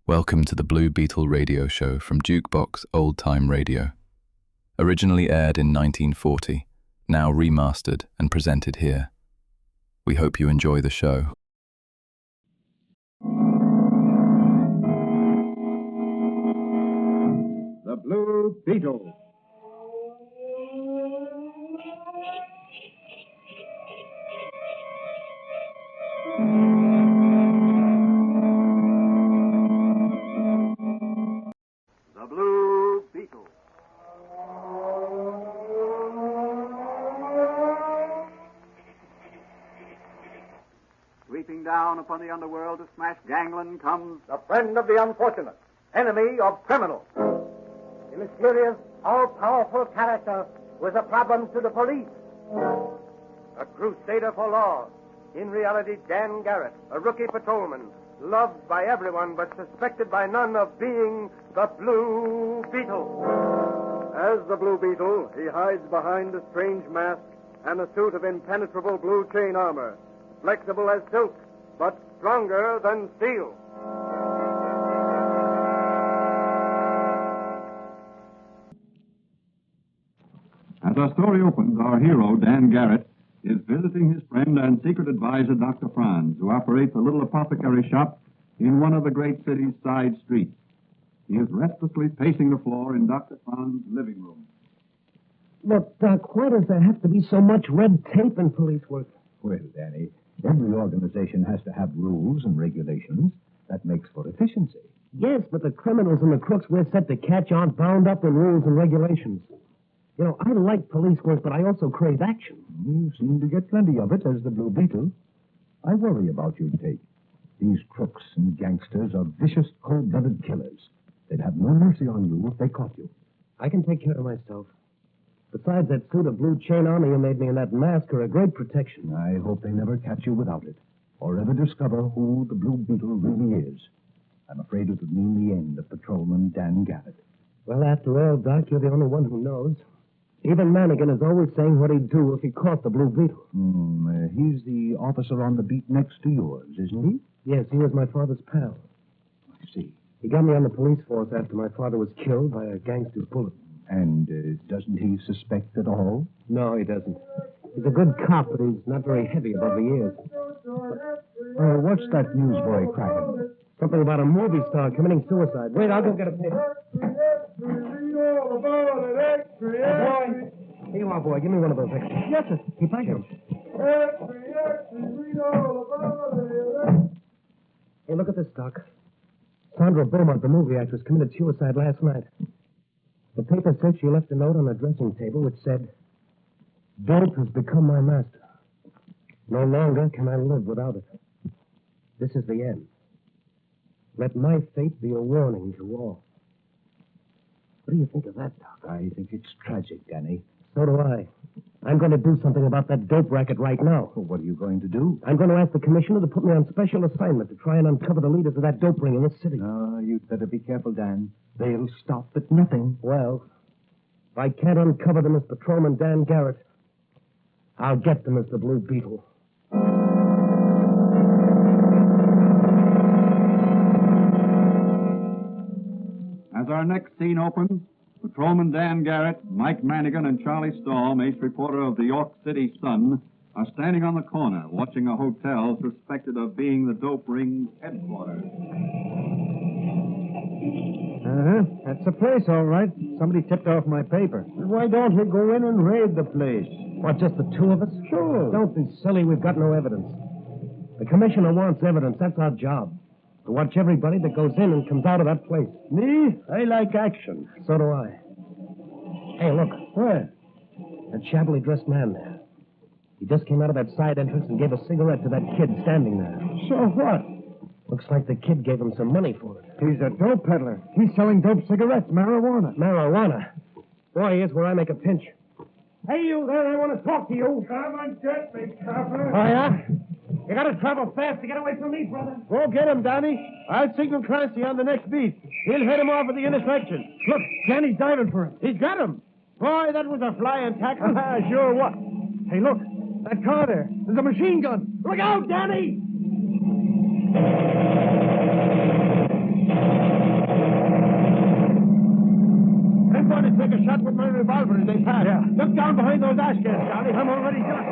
Welcome to the Blue Beetle radio show from JukeBox Old Time Radio. Originally aired in 1940, now remastered and presented here. We hope you enjoy the show. The Blue Beetle. The Blue Beetle. Sweeping down upon the underworld to smash gangland comes the friend of the unfortunate, enemy of criminals. A mysterious, all-powerful character was a problem to the police. A crusader for law. In reality, Dan Garrett, a rookie patrolman, loved by everyone but suspected by none of being the Blue Beetle. As the Blue Beetle, he hides behind a strange mask and a suit of impenetrable blue chain armor, flexible as silk, but stronger than steel. As our story opens, our hero, Dan Garrett, is visiting his friend and secret advisor, Dr. Franz, who operates a little apothecary shop in one of the great city's side streets. He is restlessly pacing the floor in Dr. Franz's living room. Look, Doc, why does there have to be so much red tape in police work? Well, Danny, every organization has to have rules and regulations. That makes for efficiency. Yes, but the criminals and the crooks we're set to catch aren't bound up in rules and regulations. You know, I like police work, but I also crave action. You seem to get plenty of it as the Blue Beetle. I worry about you, Tate. These crooks and gangsters are vicious, cold-blooded killers. They'd have no mercy on you if they caught you. I can take care of myself. Besides, that suit of blue chain armor you made me and that mask are a great protection. I hope they never catch you without it, or ever discover who the Blue Beetle really is. I'm afraid it would mean the end of patrolman Dan Garrett. Well, after all, Doc, you're the only one who knows. Even Manigan is always saying what he'd do if he caught the Blue Beetle. He's the officer on the beat next to yours, isn't he? Yes, he was my father's pal. I see. He got me on the police force after my father was killed by a gangster's bullet. And doesn't he suspect at all? No, he doesn't. He's a good cop, but he's not very heavy above the ears. What's that newsboy crying? Something about a movie star committing suicide. Wait, I'll go get a paper. Boy. Here you are, boy. Give me one of those extras. Yes, sir. Keep back him. Hey, look at this, Doc. Sandra Beaumont, the movie actress, committed suicide last night. The paper said she left a note on a dressing table which said, "Dope has become my master. No longer can I live without it. This is the end. Let my fate be a warning to all." What do you think of that, Doc? I think it's tragic, Danny. So do I. I'm going to do something about that dope racket right now. Well, what are you going to do? I'm going to ask the commissioner to put me on special assignment to try and uncover the leaders of that dope ring in this city. You'd better be careful, Dan. They'll stop at nothing. Well, if I can't uncover them as patrolman Dan Garrett, I'll get them as the Blue Beetle. As our next scene opens, Patrolman Dan Garrett, Mike Manigan, and Charlie Storm, ace reporter of the York City Sun, are standing on the corner watching a hotel suspected of being the dope ring's headquarters. That's the place, all right. Somebody tipped off my paper. Why don't we go in and raid the place? What, just the two of us? Sure. Don't be silly. We've got no evidence. The commissioner wants evidence. That's our job. To watch everybody that goes in and comes out of that place. Me? I like action. So do I. Hey, look. Where? That shabbily dressed man there. He just came out of that side entrance and gave a cigarette to that kid standing there. So what? Looks like the kid gave him some money for it. He's a dope peddler. He's selling dope cigarettes, marijuana. Marijuana? Boy, here's where I make a pinch. Hey, you there, I want to talk to you. Come and get me, copper. Oh, yeah? You gotta travel fast to get away from me, brother. Go get him, Danny. I'll signal Clancy on the next beat. He'll head him off at the intersection. Look, Danny's diving for him. He's got him. Boy, that was a flying tackle. Sure what? Hey, look. That car there. There's a machine gun. Look out, Danny! revolver as they pass. Yeah. Look down behind those ash cans, Johnny. I'm already done.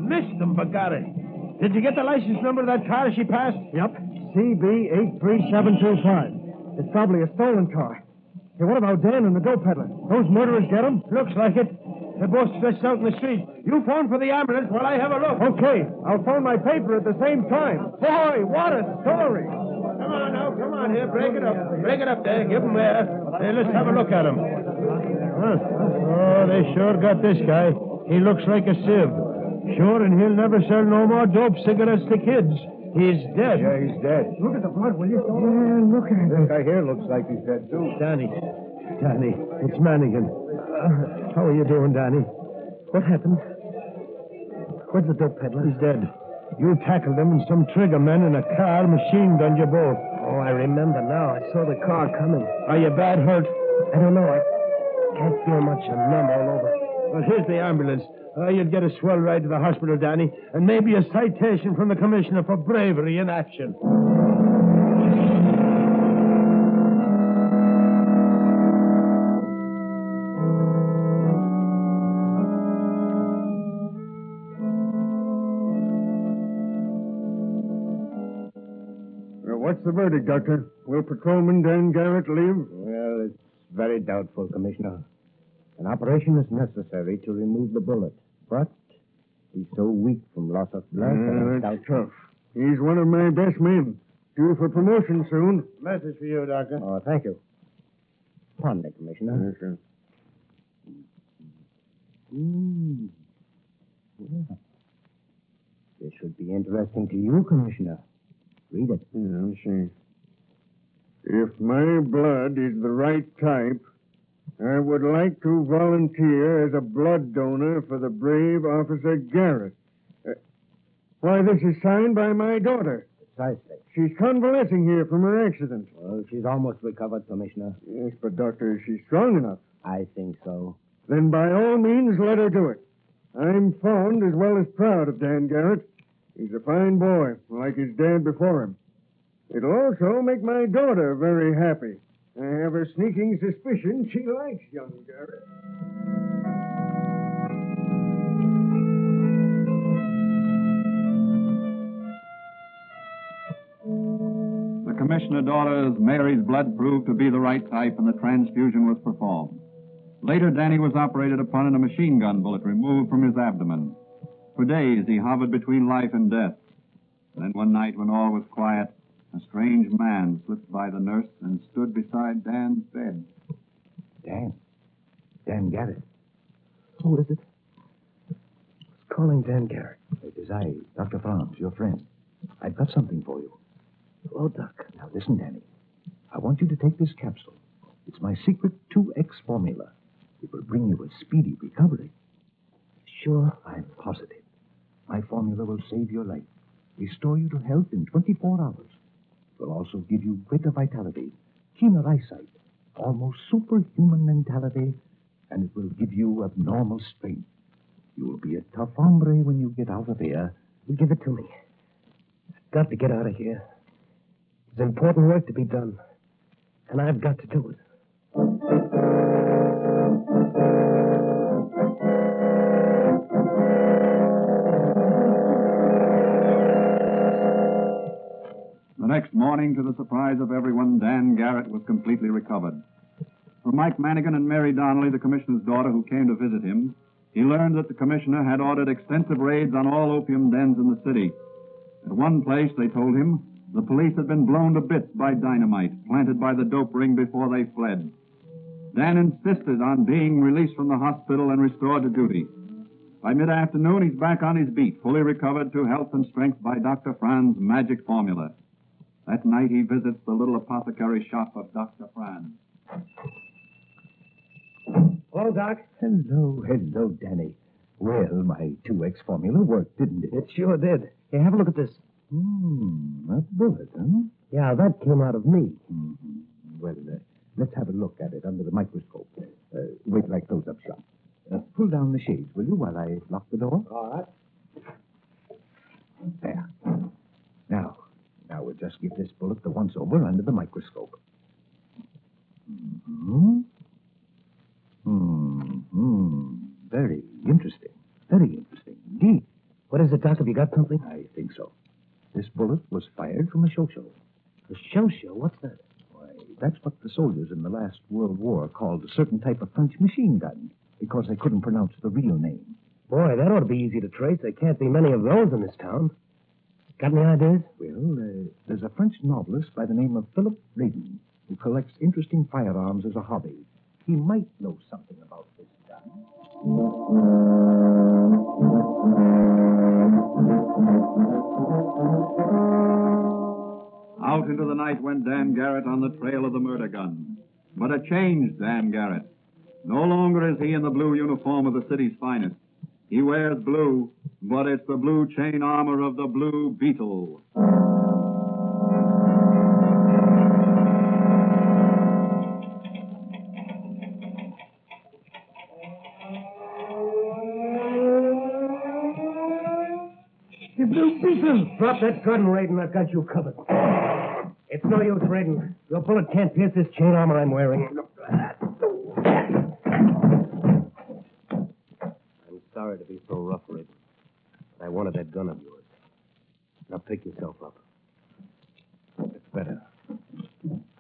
Missed them, Bagari. Did you get the license number of that car as she passed? Yep. CB83725. It's probably a stolen car. Hey, what about Dan and the dope peddler? Those murderers get him? Looks like it. They're both stretched out in the street. You phone for the ambulance while I have a look. Okay. I'll phone my paper at the same time. Boy, what a story. Come on now. Come on here. Break it up. Break it up there. Give them air. Hey, let's have a look at him. Huh. Oh, they sure got this guy. He looks like a sieve. Sure, and he'll never sell no more dope cigarettes to kids. He's dead. Yeah, he's dead. Look at the blood, will you? Yeah, look at This it. guy here looks like he's dead, too. Danny, it's Mannigan. How are you doing, Danny? What happened? Where's the dope peddler? He's dead. You tackled him, and some trigger men in a car machine-gunned you both. Oh, I remember now. I saw the car coming. Are you bad hurt? I don't know. I can't feel much. I'm numb all over. Well, here's the ambulance. You'd get a swell ride to the hospital, Danny, and maybe a citation from the commissioner for bravery in action. What's the verdict, Doctor? Will Patrolman Dan Garrett live? Well, it's very doubtful, Commissioner. An operation is necessary to remove the bullet, but he's so weak from loss of blood that That's tough. He's one of my best men. Due for promotion soon. Message for you, Doctor. Oh, thank you. Pardon me, Commissioner. Yes, sir. Yeah. This should be interesting to you, Commissioner. Read it. Yeah, let's see. If my blood is the right type, I would like to volunteer as a blood donor for the brave Officer Garrett. Why, this is signed by my daughter. Precisely. She's convalescing here from her accident. Well, she's almost recovered, Commissioner. Yes, but, Doctor, is she strong enough? I think so. Then by all means, let her do it. I'm fond as well as proud of Dan Garrett. He's a fine boy, like his dad before him. It'll also make my daughter very happy. I have a sneaking suspicion she likes young Garrett. The commissioner daughter's Mary's blood proved to be the right type, and the transfusion was performed. Later, Danny was operated upon and a machine gun bullet removed from his abdomen. For days, he hovered between life and death. Then one night, when all was quiet, a strange man slipped by the nurse and stood beside Dan's bed. Dan Garrett. Who is it? Who's calling Dan Garrett? It is I, Dr. Franz, your friend. I've got something for you. Hello, Doc. Now, listen, Danny. I want you to take this capsule. It's my secret 2X formula. It will bring you a speedy recovery. Sure. I'm positive. My formula will save your life, restore you to health in 24 hours. It will also give you greater vitality, keener eyesight, almost superhuman mentality, and it will give you abnormal strength. You will be a tough hombre when you get out of here. Give it to me. I've got to get out of here. There's important work to be done, and I've got to do it. The next morning, to the surprise of everyone, Dan Garrett was completely recovered. From Mike Mannigan and Mary Donnelly, the commissioner's daughter, who came to visit him, he learned that the commissioner had ordered extensive raids on all opium dens in the city. At one place, they told him, the police had been blown to bits by dynamite planted by the dope ring before they fled. Dan insisted on being released from the hospital and restored to duty. By mid-afternoon, he's back on his beat, fully recovered to health and strength by Dr. Franz's magic formula. That night, he visits the little apothecary shop of Dr. Franz. Hello, Doc. Hello, Danny. Well, my 2X formula worked, didn't it? It sure did. Hey, have a look at this. That bullet, huh? Yeah, that came out of me. Mm-hmm. Well, let's have a look at it under the microscope. Wait till I close up shop. Pull down the shades, will you, while I lock the door? All right. There. Now we'll just give this bullet the once-over under the microscope. Hmm? Very interesting. Very interesting indeed. What is it, Doc? Have you got something? I think so. This bullet was fired from a show. A show? What's that? Why, that's what the soldiers in the last World War called a certain type of French machine gun, because they couldn't pronounce the real name. Boy, that ought to be easy to trace. There can't be many of those in this town. Got any ideas? Well, there's a French novelist by the name of Philip Radin who collects interesting firearms as a hobby. He might know something about this gun. Out into the night went Dan Garrett on the trail of the murder gun. But a changed Dan Garrett. No longer is he in the blue uniform of the city's finest. He wears blue, but it's the blue chain armor of the Blue Beetle. The Blue Beetle! Drop that gun, Raiden. I've got you covered. It's no use, Raiden. Your bullet can't pierce this chain armor I'm wearing. I'm sorry to be so rough, Raiden. But I wanted that gun of yours. Now pick yourself up. It's better.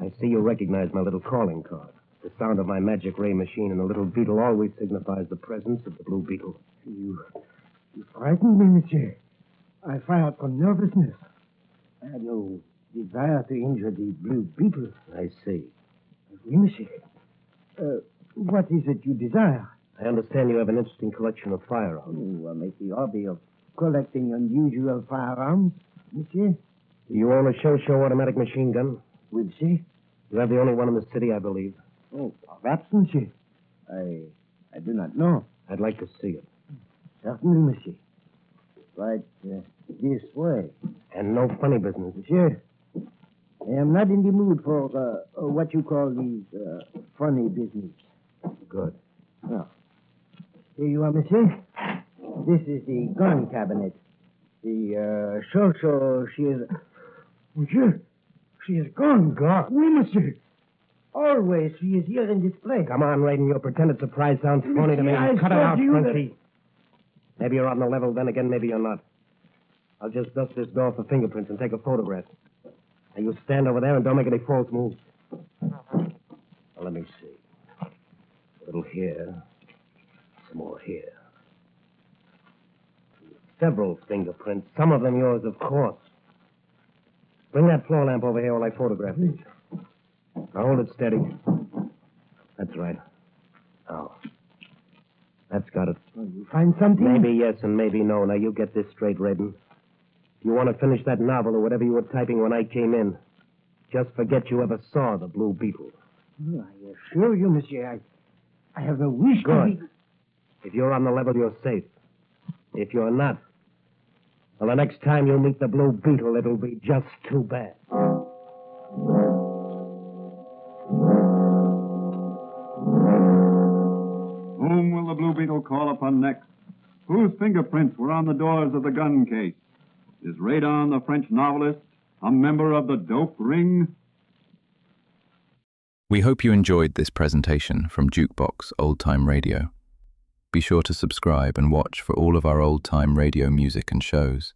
I see you recognize my little calling card. The sound of my magic ray machine and the little beetle always signifies the presence of the Blue Beetle. You frightened me, monsieur. I fired from nervousness. I had no desire to injure the Blue Beetle. I see. Oui, monsieur. What is it you desire? I understand you have an interesting collection of firearms. Oh, I make the hobby of collecting unusual firearms, monsieur. You own a show automatic machine gun? Will she? You have the only one in the city, I believe. Oh, perhaps, monsieur. I do not know. I'd like to see it. Certainly, monsieur. Right this way. And no funny business. Monsieur, I am not in the mood for what you call these funny business. Good. Now, here you are, monsieur. This is the gun cabinet. The Shosho, she is... Monsieur, she is gone. Gone? Oui, monsieur. Always, she is here in this place. Come on, Raiden. Your pretended surprise sounds phony to me. I Cut it said out, to you that- Frenchie. Maybe you're on the level, then again, maybe you're not. I'll just dust this door for fingerprints and take a photograph. Now, you stand over there and don't make any false moves. Well, let me see. A little here. Some more here. Several fingerprints. Some of them yours, of course. Bring that floor lamp over here while I photograph it. Now, hold it steady. That's right. Now. That's got it. Oh, you find something? Maybe yes and maybe no. Now, you get this straight, Raiden. If you want to finish that novel or whatever you were typing when I came in, just forget you ever saw the Blue Beetle. Oh, I assure you, monsieur, I have no wish to Good. be... If you're on the level, you're safe. If you're not, well, the next time you meet the Blue Beetle, it'll be just too bad. Whom will the Blue Beetle call upon next? Whose fingerprints were on the doors of the gun case? Is Radon, the French novelist, a member of the dope ring? We hope you enjoyed this presentation from JukeBox Old Time Radio. Be sure to subscribe and watch for all of our old time radio music and shows.